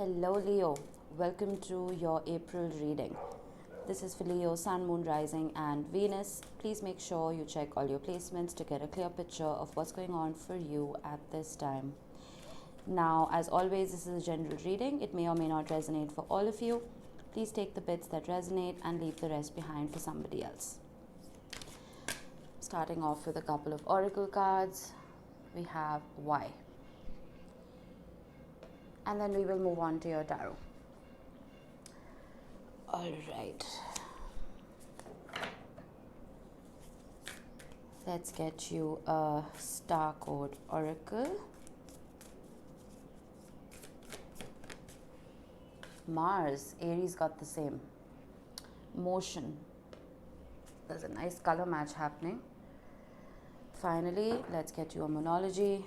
Hello Leo, welcome to your April reading. This is for Leo, Sun, Moon, Rising and Venus. Please make sure you check all your placements to get a clear picture of what's going on for you at this time. Now, as always, this is a general reading. It may or may not resonate for all of you. Please take the bits that resonate and leave the rest behind for somebody else. Starting off with a couple of oracle cards, we have Why. And then we will move on to your tarot. All right. Let's get you a star code oracle. Mars, Aries got the same. Motion. There's a nice color match happening. Finally, let's get you a monology.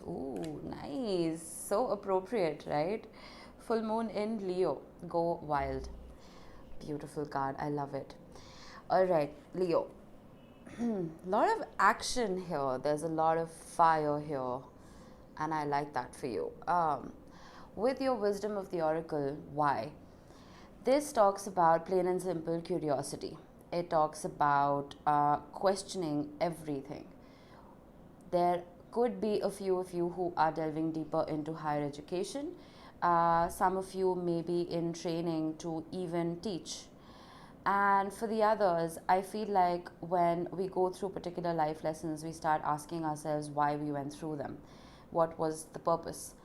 Ooh, nice. So appropriate, right? Full moon in Leo. Go wild. Beautiful card. I love it. All right, Leo. Lot of action here. There's a lot of fire here. And I like that for you. With your wisdom of the oracle, why? This talks about plain and simple curiosity. It talks about questioning everything. There could be a few of you who are delving deeper into higher education. Some of you may be in training to even teach. And for the others, I feel like when we go through particular life lessons, we start asking ourselves why we went through them. What was the purpose?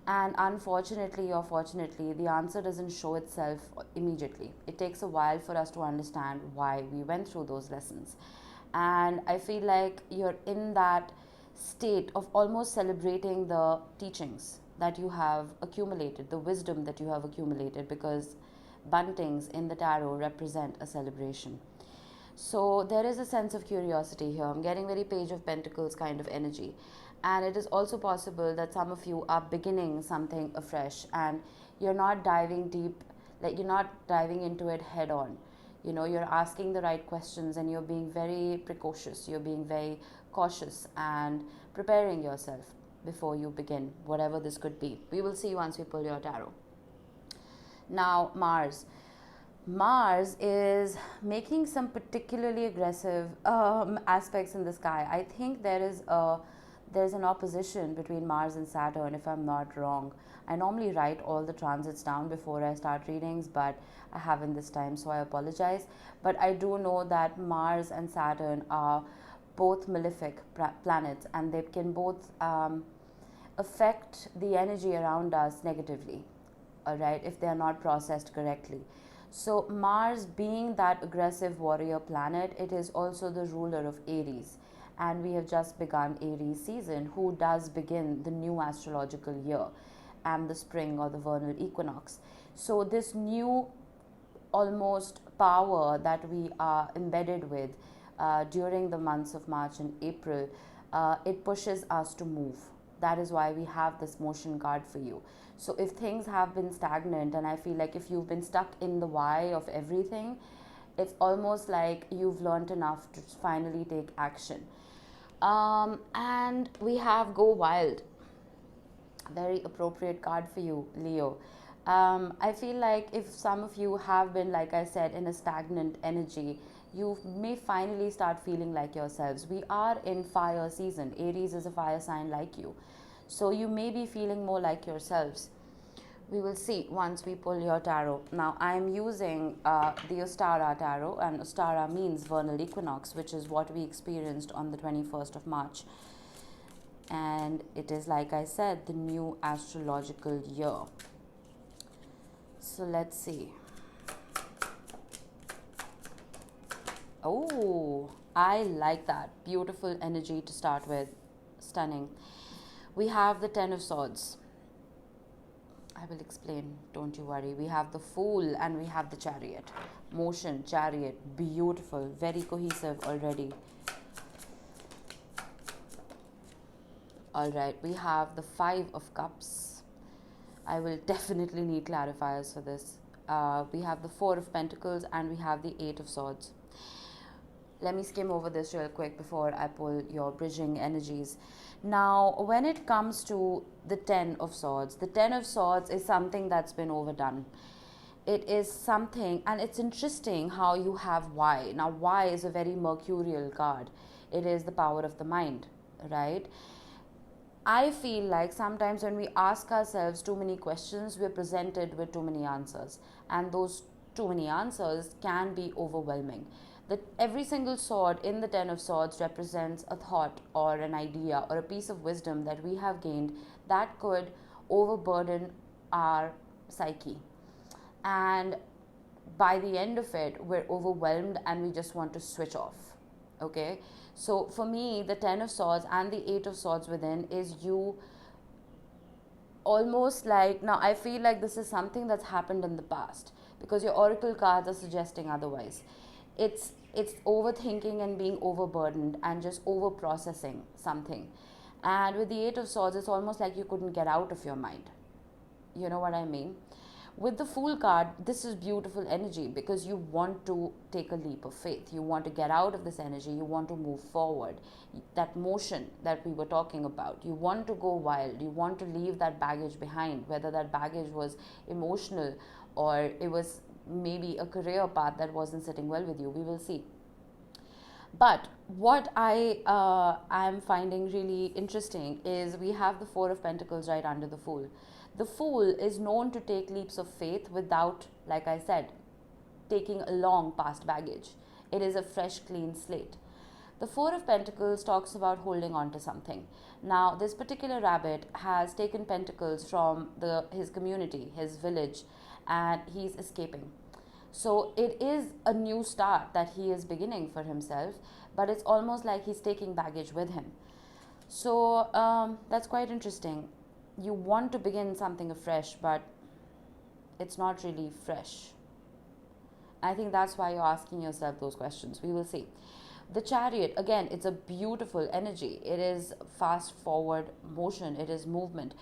And unfortunately or fortunately, the answer doesn't show itself immediately. It takes a while for us to understand why we went through those lessons. And I feel like you're in that state of almost celebrating the teachings that you have accumulated, the wisdom that you have accumulated, because buntings in the tarot represent a celebration. So there is a sense of curiosity here. I'm getting very Page of Pentacles kind of energy. And it is also possible that some of you are beginning something afresh and you're not diving deep, like you're not diving into it head on. You know, you're asking the right questions and you're being very precocious. You're being very cautious and preparing yourself before you begin, whatever this could be. We will see once we pull your tarot. Now, Mars. Mars is making some particularly aggressive aspects in the sky. I think there's an opposition between Mars and Saturn, if I'm not wrong. I normally write all the transits down before I start readings, but I haven't this time, so I apologize. But I do know that Mars and Saturn are both malefic planets, and they can both affect the energy around us negatively, all right, if they are not processed correctly. So Mars, being that aggressive warrior planet, it is also the ruler of Aries. And we have just begun Aries season, who does begin the new astrological year and the spring or the vernal equinox. So this new almost power that we are embedded with during the months of March and April, it pushes us to move. That is why we have this motion card for you. So if things have been stagnant, and I feel like if you've been stuck in the why of everything, it's almost like you've learned enough to finally take action. And we have Go Wild. Very appropriate card for you, Leo. I feel like if some of you have been, like I said, in a stagnant energy, you may finally start feeling like yourselves. We are in fire season. Aries is a fire sign like you. So you may be feeling more like yourselves. We will see once we pull your tarot. Now, I am using the Ostara tarot, and Ostara means vernal equinox, which is what we experienced on the 21st of March. And it is, like I said, the new astrological year. So let's see. Oh, I like that. Beautiful energy to start with. Stunning. We have the Ten of Swords. I will explain, don't you worry. We have the Fool and we have the Chariot. Motion, Chariot, beautiful, very cohesive already. All right, we have the Five of Cups. I will definitely need clarifiers for this. We have the Four of Pentacles and we have the Eight of Swords. Let me skim over this real quick before I pull your bridging energies. Now, when it comes to the Ten of Swords, the Ten of Swords is something that's been overdone. It is something, and it's interesting how you have Y. Now, Y is a very mercurial card. It is the power of the mind, right? I feel like sometimes when we ask ourselves too many questions, we're presented with too many answers. And those too many answers can be overwhelming. That every single sword in the Ten of Swords represents a thought or an idea or a piece of wisdom that we have gained that could overburden our psyche. And by the end of it, we're overwhelmed and we just want to switch off. Okay? So for me, the Ten of Swords and the Eight of Swords within is you almost like, now I feel like this is something that's happened in the past because your oracle cards are suggesting otherwise. It's overthinking and being overburdened and just over processing something. And with the Eight of Swords, it's almost like you couldn't get out of your mind. You know what I mean? With the Fool card, this is beautiful energy because you want to take a leap of faith. You want to get out of this energy. You want to move forward. That motion that we were talking about. You want to go wild. You want to leave that baggage behind, whether that baggage was emotional or it was maybe a career path that wasn't sitting well with you. We will see. But what I am finding really interesting is we have the Four of Pentacles right under the Fool. The Fool is known to take leaps of faith without, like I said, taking along past baggage. It is a fresh, clean slate. The Four of Pentacles talks about holding on to something. Now, this particular rabbit has taken pentacles from his community, his village, and he's escaping. So it is a new start that he is beginning for himself, but it's almost like he's taking baggage with him. So that's quite interesting. You want to begin something afresh, but it's not really fresh. I think that's why you're asking yourself those questions. We will see. The Chariot, again, it's a beautiful energy. It is fast forward motion. It is movement.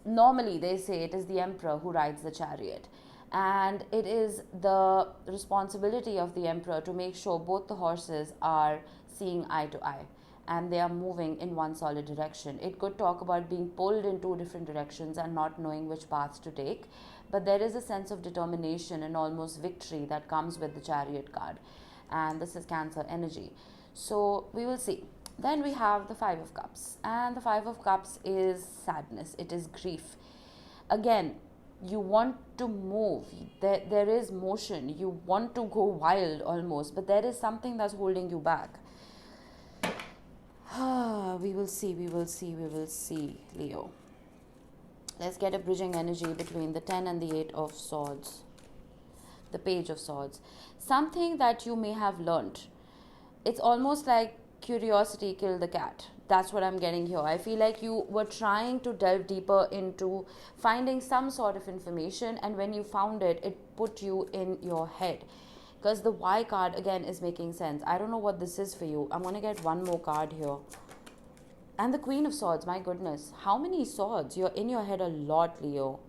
Normally they say it is the Emperor who rides the chariot. And it is the responsibility of the Emperor to make sure both the horses are seeing eye to eye and they are moving in one solid direction. It could talk about being pulled in two different directions and not knowing which path to take. But there is a sense of determination and almost victory that comes with the Chariot card. And this is Cancer energy. So we will see. Then we have the Five of Cups. And the Five of Cups is sadness. It is grief. Again, you want to move. There is motion. You want to go wild almost. But there is something that's holding you back. We will see, Leo. Let's get a bridging energy between the 10 and the 8 of Swords. The Page of Swords. Something that you may have learnt. It's almost like curiosity killed the cat. That's what I'm getting here. I feel like you were trying to delve deeper into finding some sort of information, and when you found it, it put you in your head. Because the Y card, again, is making sense. I don't know what this is for you. I'm going to get one more card here. And the Queen of Swords, my goodness. How many swords? You're in your head a lot, Leo.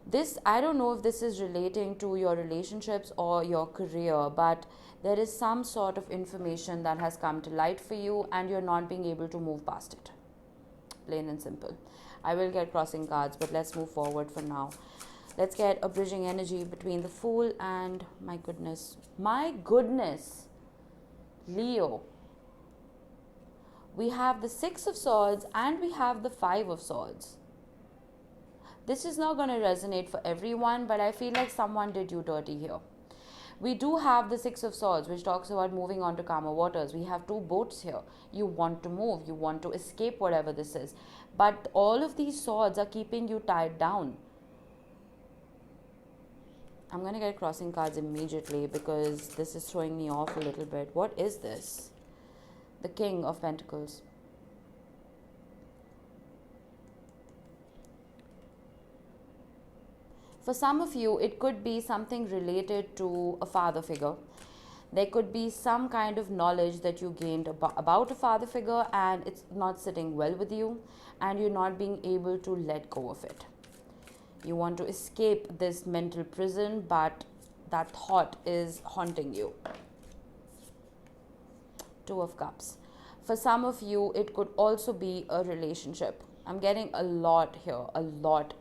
This, I don't know if this is relating to your relationships or your career, but there is some sort of information that has come to light for you and you're not being able to move past it. Plain and simple. I will get crossing cards, but let's move forward for now. Let's get a bridging energy between the Fool and, my goodness, Leo. We have the Six of Swords and we have the Five of Swords. This is not going to resonate for everyone, but I feel like someone did you dirty here. We do have the Six of Swords, which talks about moving on to calmer waters. We have two boats here. You want to move. You want to escape whatever this is. But all of these swords are keeping you tied down. I'm going to get crossing cards immediately because this is throwing me off a little bit. What is this? The King of Pentacles. For some of you, it could be something related to a father figure. There could be some kind of knowledge that you gained about a father figure and it's not sitting well with you and you're not being able to let go of it. You want to escape this mental prison, but that thought is haunting you. Two of Cups. For some of you, it could also be a relationship. I'm getting a lot here, a lot.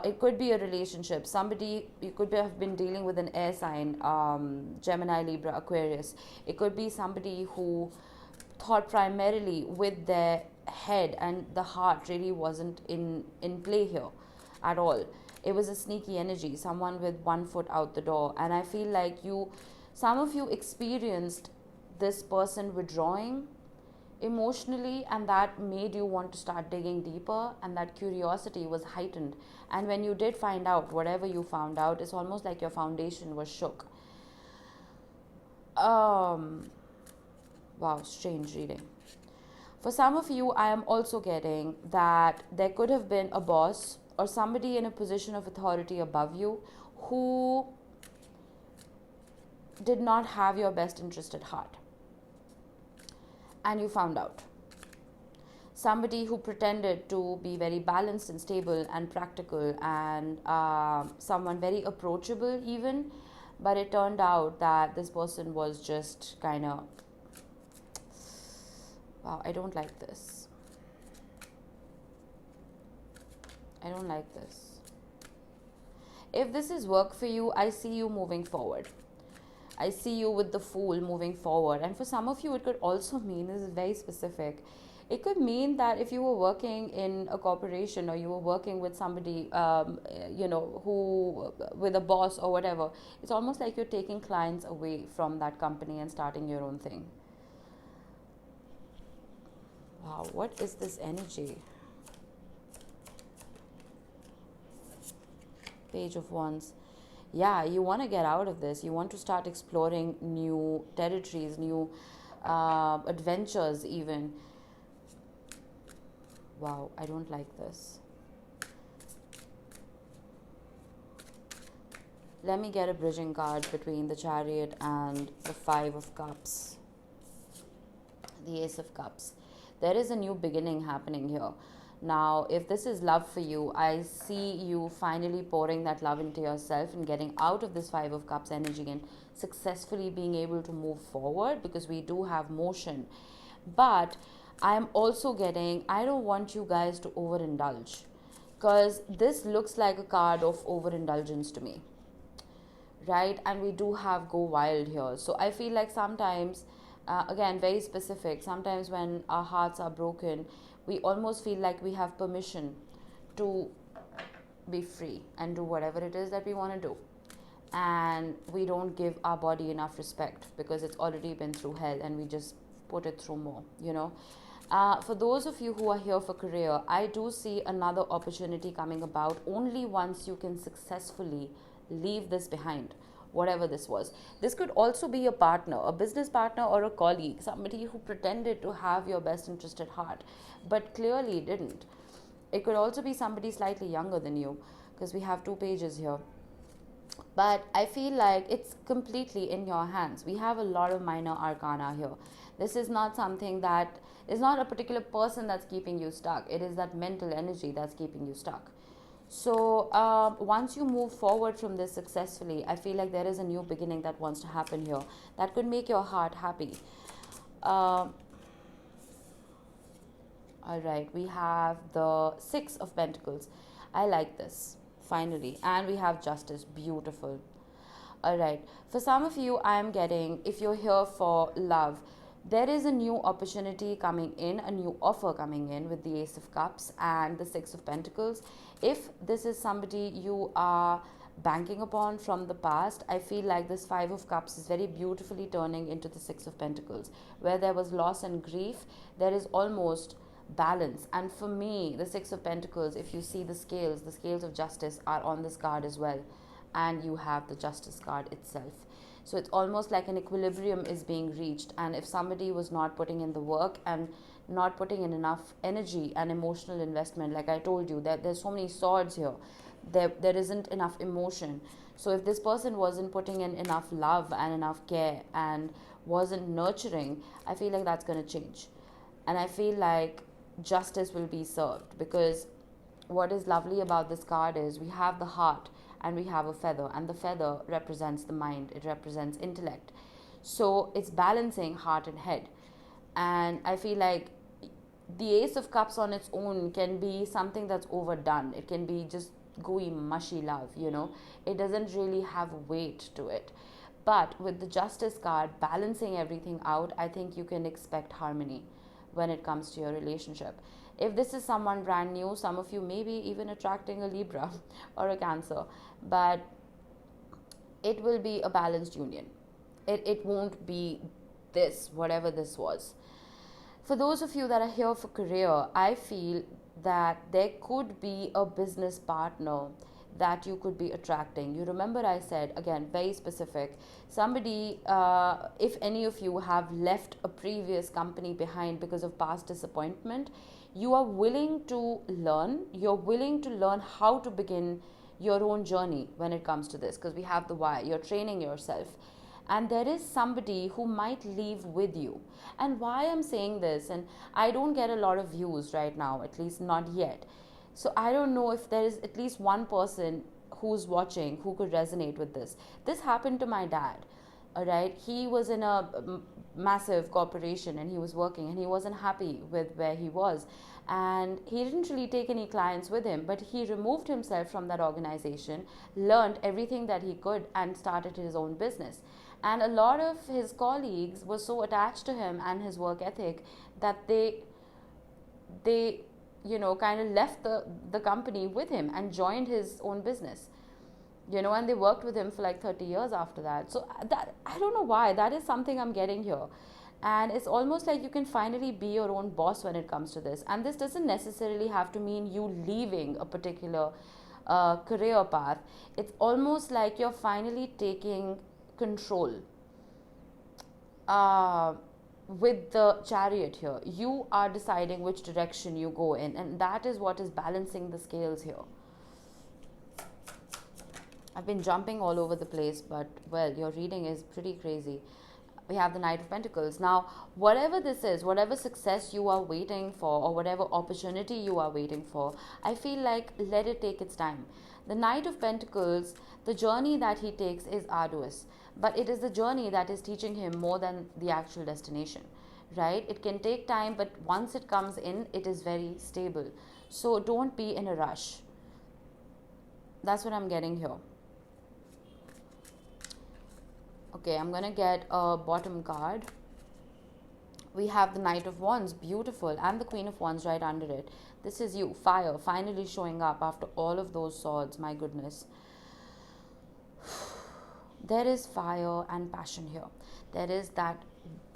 It could be a relationship. Somebody, you could have been dealing with an air sign, Gemini, Libra, Aquarius. It could be somebody who thought primarily with their head, and the heart really wasn't in play here at all. It was a sneaky energy, someone with one foot out the door. And I feel like some of you experienced this person withdrawing emotionally, and that made you want to start digging deeper, and that curiosity was heightened. And when you did find out whatever you found out, it's almost like your foundation was shook. Wow, strange reading. For some of you, I am also getting that there could have been a boss or somebody in a position of authority above you who did not have your best interest at heart, and you found out. Somebody who pretended to be very balanced and stable and practical, and someone very approachable even, but it turned out that this person was just kind of, wow, I don't like this. I don't like this. If this is work for you, I see you moving forward. I see you with the Fool moving forward. And for some of you, it could also mean, this is very specific, it could mean that if you were working in a corporation, or you were working with somebody, who, with a boss or whatever, it's almost like you're taking clients away from that company and starting your own thing. Wow, what is this energy? Page of Wands. Yeah, you want to get out of this. You want to start exploring new territories, new adventures even. Wow, I don't like this. Let me get a bridging card between the Chariot and the Five of Cups. The Ace of Cups. There is a new beginning happening here. Now, if this is love for you, I see you finally pouring that love into yourself and getting out of this Five of Cups energy and successfully being able to move forward, because we do have motion. But I'm also getting, I don't want you guys to overindulge, because this looks like a card of overindulgence to me, right? And we do have go wild here. So I feel like sometimes, again, very specific, sometimes when our hearts are broken, we almost feel like we have permission to be free and do whatever it is that we want to do. And we don't give our body enough respect because it's already been through hell, and we just put it through more, For those of you who are here for career, I do see another opportunity coming about only once you can successfully leave this behind, whatever this was. This could also be a partner, a business partner, or a colleague, somebody who pretended to have your best interest at heart, but clearly didn't. It could also be somebody slightly younger than you, because we have 2 pages here. But I feel like it's completely in your hands. We have a lot of minor arcana here. This is not something that is not a particular person that's keeping you stuck. It is that mental energy that's keeping you stuck. So once you move forward from this successfully, I feel like there is a new beginning that wants to happen here that could make your heart happy. All right, we have the Six of Pentacles. I like this, finally. And we have Justice. Beautiful. All right, for some of you, I am getting, if you're here for love, there is a new opportunity coming in, a new offer coming in with the Ace of Cups and the Six of Pentacles. If this is somebody you are banking upon from the past, I feel like this Five of Cups is very beautifully turning into the Six of Pentacles. Where there was loss and grief, there is almost balance. And for me, the Six of Pentacles, if you see the scales of justice are on this card as well. And you have the Justice card itself. So it's almost like an equilibrium is being reached. And if somebody was not putting in the work and not putting in enough energy and emotional investment, like I told you, there's so many swords here. There isn't enough emotion. So if this person wasn't putting in enough love and enough care and wasn't nurturing, I feel like that's going to change. And I feel like justice will be served, because what is lovely about this card is we have the heart and we have a feather, and the feather represents the mind, it represents intellect. So it's balancing heart and head. And I feel like the Ace of Cups on its own can be something that's overdone. It can be just gooey, mushy love, you know. It doesn't really have weight to it. But with the Justice card balancing everything out, I think you can expect harmony when it comes to your relationship. If this is someone brand new, some of you may be even attracting a Libra or a Cancer, but it will be a balanced union. It won't be this, whatever this was. For those of you that are here for career, I feel that there could be a business partner that you could be attracting. You remember I said, again, very specific, somebody, if any of you have left a previous company behind because of past disappointment, you are willing to learn, you're willing to learn how to begin your own journey when it comes to this, because we have the why, you're training yourself. And there is somebody who might leave with you. And why I'm saying this, and I don't get a lot of views right now, at least not yet. So I don't know if there is at least one person who's watching who could resonate with this. This happened to my dad. All right, he was in a massive corporation and he was working and he wasn't happy with where he was, and he didn't really take any clients with him, but he removed himself from that organization, learned everything that he could, and started his own business. And a lot of his colleagues were so attached to him and his work ethic that they kind of left the company with him and joined his own business, and they worked with him for like 30 years after that. So that, I don't know why, that is something I'm getting here. And it's almost like you can finally be your own boss when it comes to this. And this doesn't necessarily have to mean you leaving a particular career path. It's almost like you're finally taking control. With the Chariot here, you are deciding which direction you go in, and that is what is balancing the scales here. I've been jumping all over the place, but well, your reading is pretty crazy. We have the Knight of Pentacles. Now, whatever this is, whatever success you are waiting for, or whatever opportunity you are waiting for, I feel like let it take its time. The Knight of Pentacles, the journey that he takes is arduous, but it is the journey that is teaching him more than the actual destination, right? It can take time, but once it comes in, it is very stable. So don't be in a rush. That's what I'm getting here. Okay, I'm going to get a bottom card. We have the Knight of Wands, beautiful, and the Queen of Wands right under it. This is you, fire, finally showing up after all of those swords, my goodness. There is fire and passion here. There is that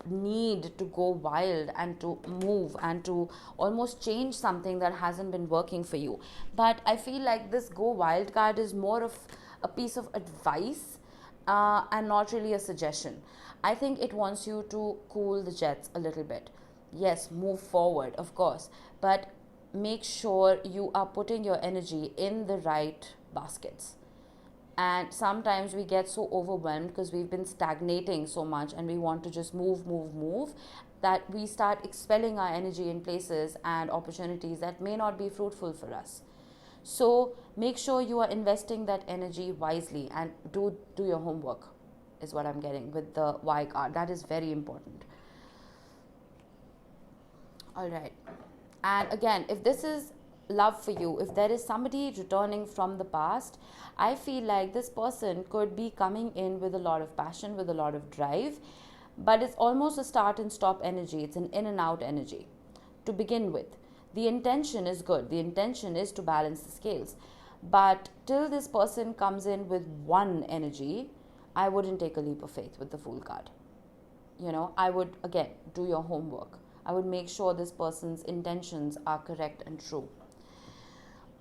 need to go wild and to move and to almost change something that hasn't been working for you. But I feel like this go wild card is more of a piece of advice and not really a suggestion. I think it wants you to cool the jets a little bit. Yes, move forward, of course, but make sure you are putting your energy in the right baskets. And sometimes we get so overwhelmed because we've been stagnating so much and we want to just move that we start expelling our energy in places and opportunities that may not be fruitful for us. So make sure you are investing that energy wisely and do your homework, is what I'm getting with the Y card. That is very important. All right. And again, if this is love for you, if there is somebody returning from the past, I feel like this person could be coming in with a lot of passion, with a lot of drive, but it's almost a start and stop energy. It's an in and out energy to begin with. The intention is good. The intention is to balance the scales. But till this person comes in with one energy, I wouldn't take a leap of faith with the Fool card. I would, again, do your homework. I would make sure this person's intentions are correct and true.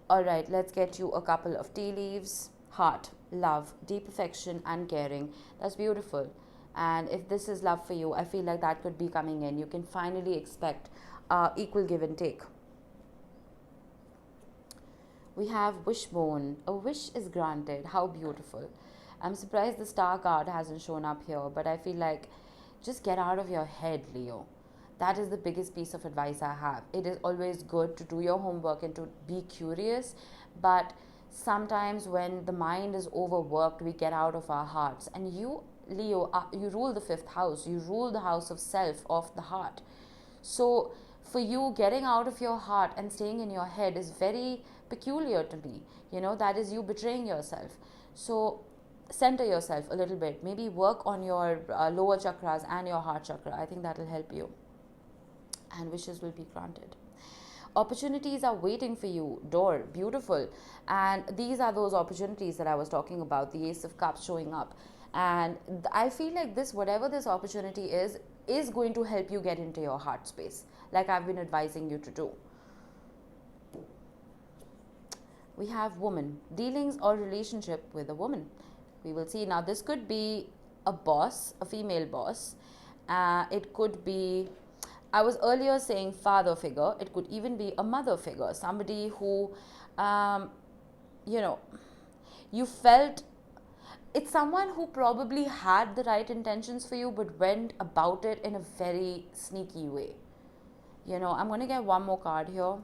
All right, let's get you a couple of tea leaves. Heart, love, deep affection and caring. That's beautiful. And if this is love for you, I feel like that could be coming in. You can finally expect equal give and take. We have Wishbone. A wish is granted. How beautiful. I'm surprised the Star card hasn't shown up here, but I feel like just get out of your head, Leo. That is the biggest piece of advice I have. It is always good to do your homework and to be curious, but Sometimes when the mind is overworked, we get out of our hearts. And you, Leo, you rule the fifth house. You rule the house of self, of the heart. So for you, getting out of your heart and staying in your head is very peculiar to me. That is you betraying yourself. So center yourself a little bit. Maybe work on your lower chakras and your heart chakra. I think that will help you. And wishes will be granted. Opportunities are waiting for you. Door, beautiful. And these are those opportunities that I was talking about. The Ace of Cups showing up. And I feel like this, whatever this opportunity is going to help you get into your heart space, like I've been advising you to do. We have woman, dealings or relationship with a woman. We will see. Now, this could be a boss, a female boss. It could be, I was earlier saying father figure. It could even be a mother figure, somebody who, you felt, it's someone who probably had the right intentions for you but went about it in a very sneaky way. I'm going to get one more card here.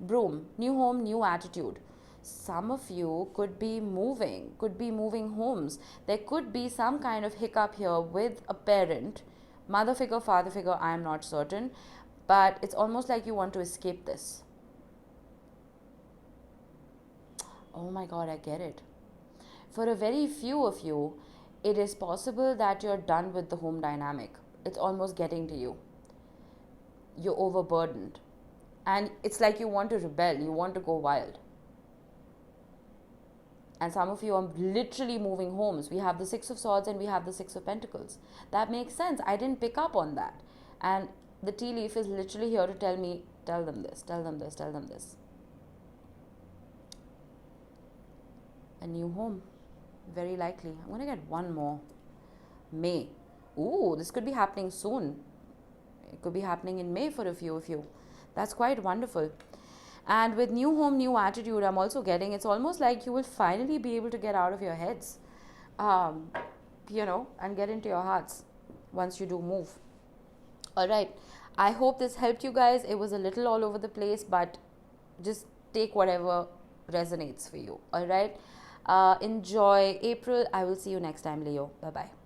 Broom, new home, new attitude. Some of you could be moving homes. There could be some kind of hiccup here with a parent, mother figure, father figure, I am not certain, but it's almost like you want to escape this. Oh my God, I get it. For a very few of you, it is possible that you're done with the home dynamic. It's almost getting to you. You're overburdened. And it's like you want to rebel, you want to go wild. And some of you are literally moving homes. We have the Six of Swords and we have the Six of Pentacles. That makes sense. I didn't pick up on that. And the tea leaf is literally here to tell me, tell them this, tell them this, tell them this. A new home, very likely. I'm going to get one more. May. Ooh, this could be happening soon. It could be happening in May for a few of you. That's quite wonderful. And with new home, new attitude, I'm also getting, it's almost like you will finally be able to get out of your heads, and get into your hearts once you do move. All right. I hope this helped you guys. It was a little all over the place, but just take whatever resonates for you. All right. Enjoy April. I will see you next time, Leo. Bye-bye.